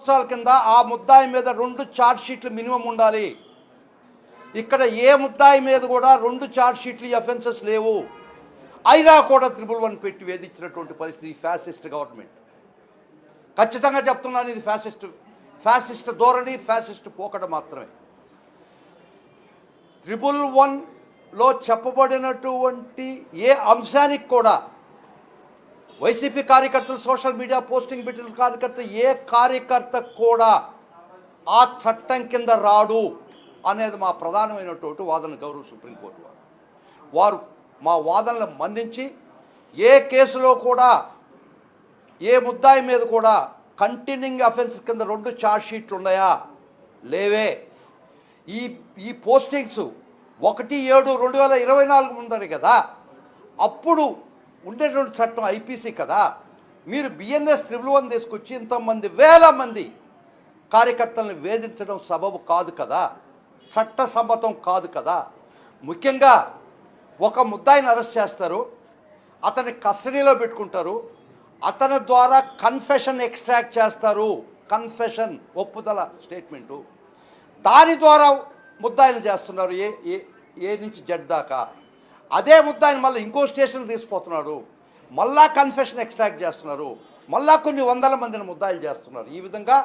సంవత్సరాల కింద ఆ ముద్దాయి మీద 2 ఛార్జ్ షీట్లు మినిమం ఉండాలి. ఇక్కడ ఏ ముద్దాయి మీద కూడా 2 ఛార్జ్ షీట్లు అఫెన్సెస్ లేవు. అయినా కూడా 111 పెట్టి వేధించినటువంటి పరిస్థితి ఫ్యాసిస్ట్ గవర్నమెంట్. ఖచ్చితంగా చెప్తున్నాను, ఇది ఫ్యాసిస్ట్ ధోరణి, ఫ్యాసిస్ట్ పోకడ మాత్రమే. 111లో చెప్పబడినటువంటి ఏ అంశానికి కూడా వైసీపీ కార్యకర్తలు, సోషల్ మీడియా పోస్టింగ్ పెట్టిన కార్యకర్త, ఏ కార్యకర్త కూడా ఆ చట్టం కింద రాడు అనేది మా ప్రధానమైనటువంటి వాదన. గౌరవ సుప్రీంకోర్టు వారు మా వాదనలు మన్నించి ఏ కేసులో కూడా ఏ ముద్దాయి మీద కూడా కంటిన్యూయింగ్ అఫెన్సెస్ కింద 2 ఛార్జ్ షీట్లు ఉన్నాయా? లేవే. ఈ పోస్టింగ్స్ 1/7/2024 ఉందని కదా, అప్పుడు ఉండేటువంటి చట్టం ఐపీసీ కదా. మీరు బిఎన్ఎస్ 111 తీసుకొచ్చి ఇంతమంది వేల మంది కార్యకర్తలను వేధించడం సబబు కాదు కదా, చట్టసమ్మతం కాదు కదా. ముఖ్యంగా ఒక ముద్దాయిని అరెస్ట్ చేస్తారు, అతని కస్టడీలో పెట్టుకుంటారు, అతని ద్వారా కన్ఫెషన్ ఎక్స్ట్రాక్ట్ చేస్తారు, కన్ఫెషన్ ఒప్పుదల స్టేట్మెంటు. దాని ద్వారా ముద్దాయిలు చేస్తున్నారు ఏ నుంచి జడ్ దాకా. అదే ముద్దాయిని మళ్ళీ ఇంకో స్టేషన్కి తీసుకుపోతున్నారు, మళ్ళా కన్ఫెషన్ ఎక్స్ట్రాక్ట్ చేస్తున్నారు, మళ్ళా కొన్ని వందల మందిని ముద్దాయిలు చేస్తున్నారు. ఈ విధంగా